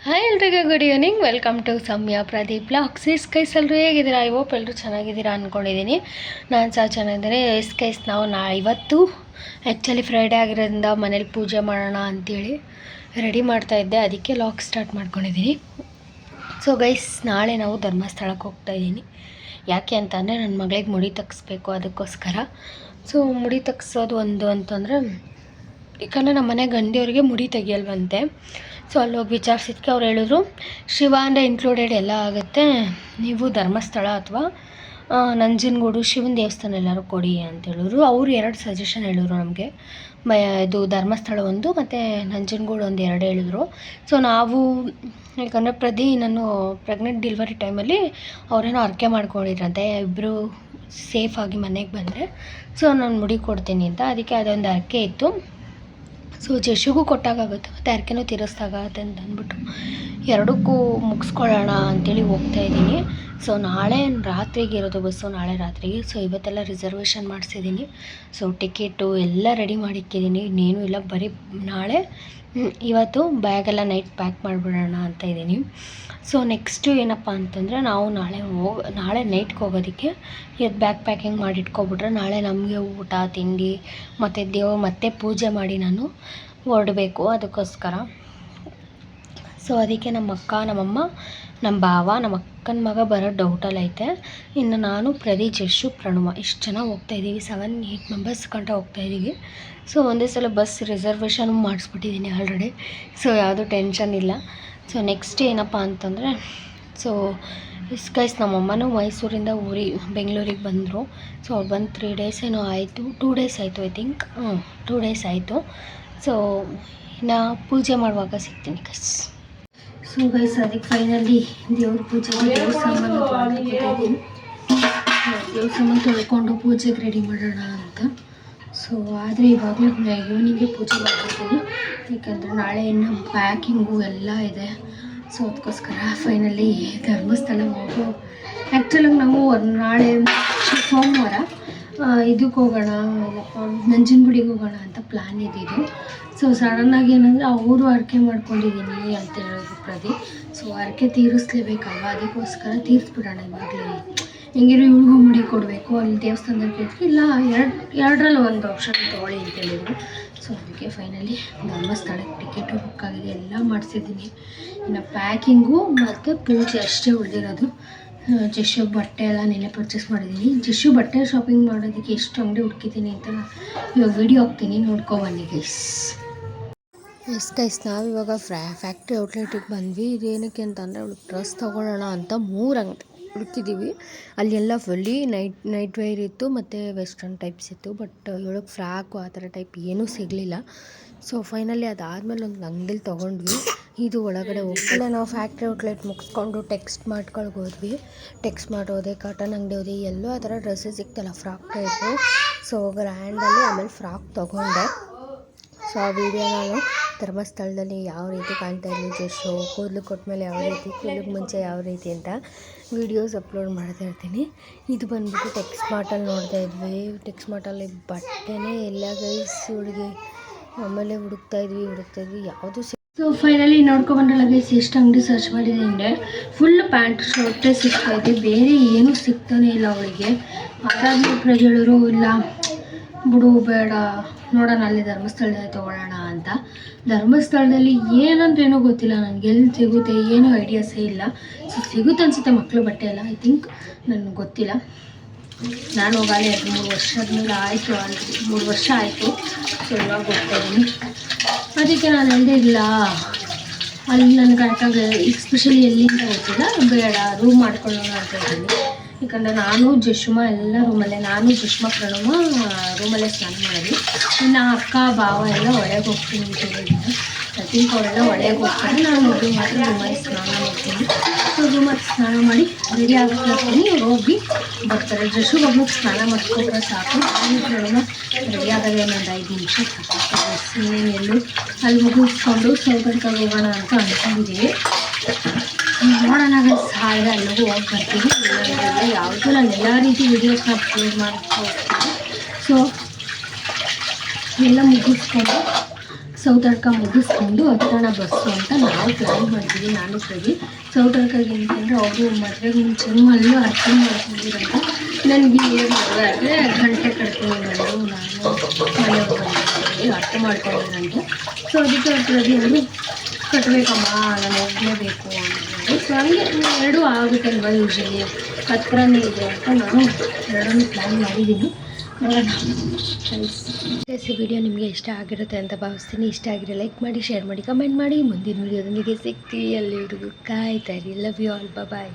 Hi ಎಲ್ರಿಗೂ good evening. Welcome to Samya Pradeep blogs. ಸ್ಕೈಸ್ ಎಲ್ಲರೂ ಹೇಗಿದ್ದೀರಾ? ಐ ಹೋಪ್ ಎಲ್ಲರೂ ಚೆನ್ನಾಗಿದ್ದೀರಾ ಅಂದ್ಕೊಂಡಿದ್ದೀನಿ. ನಾನು ಸಹ ಚೆನ್ನಾಗಿದ್ದೀನಿ. ಸ್ಕೈಸ್ ನಾವು ಇವತ್ತು ಆ್ಯಕ್ಚುಲಿ ಫ್ರೈಡೇ ಆಗಿರೋದ್ರಿಂದ ಮನೇಲಿ ಪೂಜೆ ಮಾಡೋಣ ಅಂಥೇಳಿ ರೆಡಿ ಮಾಡ್ತಾಯಿದ್ದೆ, ಅದಕ್ಕೆ ಲಾಗ್ ಸ್ಟಾರ್ಟ್ ಮಾಡ್ಕೊಂಡಿದ್ದೀನಿ. ಸೊ ಗೈಸ್, ನಾಳೆ ನಾವು ಧರ್ಮಸ್ಥಳಕ್ಕೆ ಹೋಗ್ತಾಯಿದ್ದೀನಿ. ಯಾಕೆ ಅಂತಂದರೆ ನನ್ನ ಮಗಳಿಗೆ ಮುಡಿ ತಗ್ಸ್ಬೇಕು, ಅದಕ್ಕೋಸ್ಕರ. ಸೊ ಮುಡಿ ತಗ್ಸೋದು ಒಂದು ಅಂತಂದರೆ, ಯಾಕಂದರೆ ನಮ್ಮ ಮನೆ ಗಂಡಿಯವರಿಗೆ ಮುಡಿ ತೆಗಿಯಲ್ವಂತೆ. ಸೊ ಅಲ್ಲಿ ಹೋಗಿ ವಿಚಾರಿಸಿದ್ಕೆ ಅವ್ರು ಹೇಳಿದ್ರು, ಶಿವ ಅಂದರೆ ಇನ್ಕ್ಲೂಡೆಡ್ ಎಲ್ಲ ಆಗುತ್ತೆ, ನೀವು ಧರ್ಮಸ್ಥಳ ಅಥವಾ ನಂಜನಗೂಡು ಶಿವನ ದೇವಸ್ಥಾನ ಎಲ್ಲರೂ ಕೊಡಿ ಅಂತ ಹೇಳಿದ್ರು. ಅವರು 2 ಸಜೆಷನ್ ಹೇಳಿದ್ರು ನಮಗೆ. ಇದು ಧರ್ಮಸ್ಥಳ ಒಂದು ಮತ್ತು ನಂಜನಗೂಡು ಒಂದು 2 ಹೇಳಿದ್ರು. ಸೊ ನಾವು, ಯಾಕಂದರೆ ನಾನು ಪ್ರೆಗ್ನೆಂಟ್ ಡೆಲಿವರಿ ಟೈಮಲ್ಲಿ ಅವರೇನೋ ಹರಕೆ ಮಾಡ್ಕೊಂಡಿದ್ರಂತೆ, ಇಬ್ಬರು ಸೇಫಾಗಿ ಮನೆಗೆ ಬಂದರೆ ಸೊ ನಾನು ಮುಡಿ ಕೊಡ್ತೀನಿ ಅಂತ. ಅದಕ್ಕೆ ಅದೊಂದು ಹರಕೆ ಇತ್ತು. ಸೊ ಜಶಿಗೂ ಕೊಟ್ಟಾಗುತ್ತೆ ಮತ್ತು ಹರಕೆನೂ ತೀರಿಸ್ದಾಗತ್ತೆ ಅಂತ ಅಂದ್ಬಿಟ್ಟು ಎರಡಕ್ಕೂ ಮುಗಿಸ್ಕೊಳ್ಳೋಣ ಅಂಥೇಳಿ ಹೋಗ್ತಾಯಿದ್ದೀನಿ. ಸೊ ನಾಳೆ ರಾತ್ರಿಗೆ ಇರೋದು ಬಸ್ಸು, ನಾಳೆ ರಾತ್ರಿಗೆ. ಸೊ ಇವತ್ತೆಲ್ಲ ರಿಸರ್ವೇಷನ್ ಮಾಡಿಸಿದ್ದೀನಿ. ಸೊ ಟಿಕೆಟು ಎಲ್ಲ ರೆಡಿ ಮಾಡಿಕ್ಕಿದ್ದೀನಿ, ಇನ್ನೇನು ಇಲ್ಲ. ಬರೀ ನಾಳೆ ಇವತ್ತು ಬ್ಯಾಗೆಲ್ಲ ನೈಟ್ ಪ್ಯಾಕ್ ಮಾಡಿಬಿಡೋಣ ಅಂತ ಇದ್ದೀನಿ. ಸೊ ನೆಕ್ಸ್ಟು ಏನಪ್ಪ ಅಂತಂದರೆ, ನಾವು ನಾಳೆ ನೈಟ್ಗೆ ಹೋಗೋದಕ್ಕೆ ಇವತ್ತು ಬ್ಯಾಗ್ ಪ್ಯಾಕಿಂಗ್ ಮಾಡಿ ಇಟ್ಕೊಬಿಟ್ರೆ ನಾಳೆ ನಮಗೆ ಊಟ ತಿಂಡಿ ಮತ್ತು ಮತ್ತೆ ಪೂಜೆ ಮಾಡಿ ನಾನು ಹೊರಡಬೇಕು, ಅದಕ್ಕೋಸ್ಕರ. ಸೊ ಅದಕ್ಕೆ ನಮ್ಮ ಅಕ್ಕ, ನಮ್ಮಮ್ಮ, ನಮ್ಮ ಭಾವ, ನಮ್ಮ ಅಕ್ಕನ ಮಗ ಬರೋ ಡೌಟಲ್ಲಿ ಐತೆ. ಇನ್ನು ನಾನು, ಜಶು, ಪ್ರಣವ ಇಷ್ಟು ಜನ ಹೋಗ್ತಾಯಿದ್ದೀವಿ. 7-8 ಮೆಂಬರ್ಸ್ ಗಂಟ ಹೋಗ್ತಾಯಿದ್ದೀವಿ. ಸೊ ಒಂದೇ ಸಲ ಬಸ್ ರಿಸರ್ವೇಷನ್ ಮಾಡಿಸ್ಬಿಟ್ಟಿದ್ದೀನಿ ಆಲ್ರೆಡಿ. ಸೊ ಯಾವುದೂ ಟೆನ್ಷನ್ ಇಲ್ಲ. ಸೊ ನೆಕ್ಸ್ಟ್ ಏನಪ್ಪ ಅಂತಂದರೆ, ಸೊ ಗೈಸ್ ನಮ್ಮಮ್ಮನೂ ಮೈಸೂರಿಂದ ಬೆಂಗಳೂರಿಗೆ ಬಂದರು. ಸೊ ಅವ್ರು ಬಂದು 3 ಡೇಸ್ ಏನೋ ಆಯಿತು, 2 ಡೇಸ್ ಆಯಿತು ಐ ಥಿಂಕ್. 2 ಡೇಸ್ ಆಯಿತು. ಸೊ ಇನ್ನು ಪೂಜೆ ಮಾಡುವಾಗ ಸಿಗ್ತೀನಿ ಗೈಸ್. ಸೊ ಗೈಸ್, ಅದಕ್ಕೆ ಫೈನಲಿ ದೇವ್ರ ಪೂಜೆಗೆ ದೇವ್ರ ಸಾಮಾನು ತೊಳ್ಕೊಂಡು ಪೂಜೆಗೆ ರೆಡಿ ಮಾಡೋಣ ಅಂತ. ಸೊ ಆದರೆ ಇವಾಗಲೇ ಈವ್ನಿಂಗೆ ಪೂಜೆ ಮಾಡ್ತಿದ್ದೀನಿ, ಯಾಕಂದರೆ ನಾಳೆ ಇನ್ನು ಪ್ಯಾಕಿಂಗು ಎಲ್ಲ ಇದೆ. ಸೊ ಅದಕ್ಕೋಸ್ಕರ ಫೈನಲಿ ಧರ್ಮಸ್ಥಳ ಆ್ಯಕ್ಚುಲಾಗಿ ನಾವು ನಾಳೆ ಸೋಮವಾರ ಇದಕ್ಕೆ ಹೋಗೋಣ, ನಂಜನಗೂಡಿಗೆ ಹೋಗೋಣ ಅಂತ ಪ್ಲ್ಯಾನ್ ಇದ್ದಿದ್ದು. ಸೊ ಸಡನ್ನಾಗಿ ಏನಂದರೆ ಅವರು ಹರಕೆ ಮಾಡ್ಕೊಂಡಿದ್ದೀನಿ ಅಂತ ಹೇಳಿದ್ರು ಪ್ರದೀಪ್. ಸೊ ಹರಕೆ ತೀರಿಸ್ಲೇಬೇಕಲ್ವ, ಅದಕ್ಕೋಸ್ಕರ ತೀರಿಸ್ಬಿಡೋಣ ಇವಾಗಲೇ. ಹಿಂಗಿರೋ ಇವ್ರಿಗೂ ಮುಡಿ ಕೊಡಬೇಕು, ಅಲ್ಲಿ ದೇವಸ್ಥಾನದಲ್ಲಿ ಕೇಳಿದ್ರು, ಇಲ್ಲ ಎರಡರಲ್ಲಿ ಒಂದು ಆಪ್ಷನ್ ತೊಗೊಳ್ಳಿ ಅಂತ ಹೇಳಿದ್ರು. ಸೊ ಅದಕ್ಕೆ ಫೈನಲಿ ಧರ್ಮಸ್ಥಳಕ್ಕೆ ಟಿಕೆಟು ಬುಕ್ ಆಗಿದೆ, ಎಲ್ಲ ಮಾಡಿಸಿದ್ದೀನಿ. ಇನ್ನು ಪ್ಯಾಕಿಂಗು ಮತ್ತು ಪೂಜೆ ಅಷ್ಟೇ ಉಳಿದಿರೋದು. ಜಶು ಬಟ್ಟೆ ಎಲ್ಲ ನೆನ್ನೆ ಪರ್ಚೇಸ್ ಮಾಡಿದ್ದೀನಿ. ಜಶು ಬಟ್ಟೆ ಶಾಪಿಂಗ್ ಮಾಡೋದಕ್ಕೆ ಎಷ್ಟು ಅಂಗಡಿ ಹುಡುಕಿದ್ದೀನಿ ಅಂತ ಇವಾಗ ವೀಡಿಯೋ ಹಾಕ್ತೀನಿ, ನೋಡ್ಕೊಬನ್ನಿ ಗೈಸ್. ಗೈಸ್, ನಾವಿವಾಗ ಫ್ಯಾಕ್ಟ್ರಿ ಔಟ್ಲೆಟಿಗೆ ಬಂದ್ವಿ. ಇದೇನಕ್ಕೆ ಅಂತಂದರೆ ಅವಳಿಗೆ ಡ್ರೆಸ್ ತೊಗೊಳ್ಳೋಣ ಅಂತ 3 ಅಂಗಡಿ ಹುಡುಕಿದ್ದೀವಿ. ಅಲ್ಲೆಲ್ಲ ಫುಲ್ಲಿ ನೈಟ್ ವೇರ್ ಇತ್ತು ಮತ್ತು ವೆಸ್ಟರ್ನ್ ಟೈಪ್ಸ್ ಇತ್ತು. ಬಟ್ ಇವಳಿಗೆ ಫ್ರಾಕು ಆ ಥರ ಟೈಪ್ ಏನೂ ಸಿಗಲಿಲ್ಲ. ಸೊ ಫೈನಲಿ ಅದಾದಮೇಲೆ ಒಂದು ಅಂಗಡಿಲಿ ತೊಗೊಂಡ್ವಿ. ಇದು ಒಳಗಡೆ ಹೋಗ್ತಿಲ್ಲ. ನಾವು ಫ್ಯಾಕ್ಟ್ರಿ ಔಟ್ಲೆಟ್ ಮುಗಿಸ್ಕೊಂಡು ಟೆಕ್ಸ್ಟ್ ಮಾರ್ಟ್ಗಳಿಗೆ ಹೋದ್ವಿ. ಟೆಕ್ಸ್ಟ್ ಮಾರ್ಟ್ ಹೋದೆ, ಕಾಟನ್ ಅಂಗಡಿ ಹೋದೆ, ಎಲ್ಲೋ ಆ ಥರ ಡ್ರೆಸ್ಸಸ್ ಸಿಗ್ತಲ್ಲ ಫ್ರಾಕ್ ಟೈಪು. ಸೊ ಗ್ರ್ಯಾಂಡಲ್ಲಿ ಆಮೇಲೆ ಫ್ರಾಕ್ ತೊಗೊಂಡೆ. ಸೊ ಆ ವಿಡಿಯೋ ನಾನು ಧರ್ಮಸ್ಥಳದಲ್ಲಿ ಯಾವ ರೀತಿ ಕಾಣ್ತಾ ಇದ್ವಿ, ಜಶು ಕೂದಲು ಕೊಟ್ಟಮೇಲೆ ಯಾವ ರೀತಿ, ಕೂದಲಿಗೆ ಮುಂಚೆ ಯಾವ ರೀತಿ ಅಂತ ವೀಡಿಯೋಸ್ ಅಪ್ಲೋಡ್ ಮಾಡ್ತಾ ಇರ್ತೀನಿ. ಇದು ಬಂದ್ಬಿಟ್ಟು ಟೆಕ್ಸ್ಟ್ ಮಾರ್ಟಲ್ಲಿ ನೋಡ್ತಾ ಇದ್ವಿ. ಟೆಕ್ಸ್ಟ್ ಮಾರ್ಟಲ್ಲಿ ಬಟ್ಟೆನೇ ಎಲ್ಲ ಗೈಸ್ ಹುಡುಗಿ. ಆಮೇಲೆ ಹುಡುಕ್ತಾ ಇದ್ವಿ ಯಾವುದು ಸೊ ಫೈನಲಿ ನೋಡ್ಕೊಬಂದ್ರಲ್ಲ ಗೈಸ್, ಎಷ್ಟು ಅಂಗಡಿ ಸರ್ಚ್ ಮಾಡಿದೆ ಅಂದರೆ ಫುಲ್ ಪ್ಯಾಂಟ್ ಶರ್ಟೇ ಸಿಗ್ತಾಯಿದೆ, ಬೇರೆ ಏನೂ ಸಿಗ್ತಾನೆ ಇಲ್ಲ ಅವಳಿಗೆ. ಅದಾದ್ಮೇಲೆ ಪ್ರಜೆಗಳು ಇಲ್ಲ ಬಿಡು ಬೇಡ ನೋಡೋಣ ಅಲ್ಲಿ ಧರ್ಮಸ್ಥಳದಲ್ಲಿ ತೊಗೊಳ್ಳೋಣ ಅಂತ. ಧರ್ಮಸ್ಥಳದಲ್ಲಿ ಏನಂದ್ರೇನೋ ಗೊತ್ತಿಲ್ಲ ನನಗೆ, ಎಲ್ಲಿ ಸಿಗುತ್ತೆ ಏನೂ ಐಡಿಯಾಸೇ ಇಲ್ಲ. ಸೊ ಸಿಗುತ್ತೆ ಅನಿಸುತ್ತೆ ಮಕ್ಕಳು ಬಟ್ಟೆ ಎಲ್ಲ, ಐ ಥಿಂಕ್, ನನಗೆ ಗೊತ್ತಿಲ್ಲ. ನಾನು ಹೋಗಲಿ 3 ವರ್ಷದ ಮೇಲೆ ಆಯಿತು, 3 ವರ್ಷ ಆಯಿತು. ಸೊ ಇವಾಗ ಹೋಗ್ತಾಯಿದ್ದೀನಿ. ಅದಕ್ಕೆ ನಾನು ಹೇಳಿದೆ ಇಲ್ಲ ಅಲ್ಲಿ ನನಗೆ ಕರೆಕ್ಟಾಗಿ ಎಸ್ಪೆಷಲಿ ಎಲ್ಲಿಂದ ಗೊತ್ತಿಲ್ಲ, ಬೇಡ ರೂಮ್ ಮಾಡ್ಕೊಳ್ಳೋಣ ಅಂತ ಇದ್ದೀನಿ. ಯಾಕಂದರೆ ನಾನು ಜಶ್ಮಾ ಎಲ್ಲ ರೂಮಲ್ಲೇ, ನಾನು ಜಶ್ಮಾ ಪ್ರಣವ ರೂಮಲ್ಲೇ ಸ್ನಾನ ಮಾಡಿದ್ವಿ. ಇನ್ನು ಅಕ್ಕ ಭಾವ ಎಲ್ಲ ಒಳಗೆ ಹೋಗ್ತೀನಿ ಅಂತ ಹೇಳಿದ್ದೀನಿ. ಐ ಥಿಂಕ್ ಅವರೆಲ್ಲ ಒಳಗೆ ಹೋಗ್ತಾರೆ, ನಾನು ಒಬ್ಬರು ಮಾತ್ರ ರೂಮಲ್ಲಿ ಸ್ನಾನ ಮಾಡ್ತೀನಿ. ಸೊ ರೂಮಲ್ಲಿ ಸ್ನಾನ ಮಾಡಿ ರೆಡಿ ಆಗ್ತೀನಿ, ಹೋಗಿ ಬರ್ತಾರೆ. ಜಶು ಒಬ್ಬರು ಸ್ನಾನ ಮಾಡಿಸ್ಕೊಟ್ರೆ ಸಾಕು. ಪ್ರಣವ ರೆಡಿ ಆದಾಗ ಒಂದು 5 ನಿಮಿಷ ಸಾಕು. ಇನ್ನೇನೆಲ್ಲೂ ಅಲ್ಲಿ ಮುಗಿಸ್ಕೊಂಡು ಸೌಕರ್ಯಕ್ಕೆ ಹೋಗೋಣ ಅಂತ ಅಂದ್ಕೊಂಡಿದ್ದೀವಿ. ನೋಡೋಣ ಗೈಸ್, ಆದರೆ ಅಲ್ಲಿಗೂ ಹೋಗಿ ಬರ್ತೀವಿ. ಯಾವುದು ನಾನು ಎಲ್ಲ ರೀತಿ ವೀಡಿಯೋಸ್ನ ಅಪ್ಲೋಡ್ ಮಾಡ್ತಾ ಹೋಗ್ತೀನಿ. ಸೊ ಎಲ್ಲ ಮುಗಿಸ್ಕೊಂಡು ಸೌತಡ್ಕ ಮುಗಿಸ್ಕೊಂಡು ಹತ್ತೋಣ ಬಸ್ಸು ಅಂತ ನಾವು ಪ್ಲ್ಯಾನ್ ಮಾಡ್ತೀವಿ. ನಾನು ಪ್ರದಿ ಸೌತಡ್ಕಾಗೆ ಅಂತಂದರೆ ಅವರು ಮದುವೆಗೆ ಮುಂಚೆನೂ ಅಲ್ಲೂ ಅರ್ಥ ಮಾಡ್ಕೊಂಡಿರಂತೆ. ನನಗೆ ಏನು ಮದುವೆ ಆದರೆ ಗಂಟೆ ಕಟ್ತೀನಿ ನಾನು ಮನೆಯವ್ರು ಬಂದಿದ್ದೀನಿ ಅರ್ಥ ಮಾಡ್ಕೊಂಡಿರಂತೆ. ಸೊ ಅದಕ್ಕೆ ಪ್ರದಿ ಅವರು ಕಟ್ಟಬೇಕಮ್ಮ ನಾನು ಹೋಗಲೇಬೇಕು ಅಂತಂದರೆ. ಸೊ ಹಂಗೆ ಎರಡೂ ಆಗುತ್ತಲ್ವ ಯೂಶಲಿ ಹತ್ರನೇ ಇದೆ ಅಂತ ನಾನು ಎರಡನ್ನೂ ಪ್ಲ್ಯಾನ್ ಮಾಡಿದ್ದೀನಿ. ನೋಡೋಣ ಫ್ರೆಂಡ್ಸ್. ವಿಡಿಯೋ ನಿಮಗೆ ಇಷ್ಟ ಆಗಿರುತ್ತೆ ಅಂತ ಭಾವಿಸ್ತೀನಿ. ಇಷ್ಟ ಆಗಿರೋ ಲೈಕ್ ಮಾಡಿ, ಶೇರ್ ಮಾಡಿ, ಕಮೆಂಟ್ ಮಾಡಿ. ಮುಂದಿನ ವಿಡಿಯೋದೊಂದಿಗೆ ಸಿಗ್ತೀವಿ. ಅಲ್ಲಿವರೆಗೂ ಕಾಯ್ತಾ ಇರಿ. Love you all. ಬಾಯ್.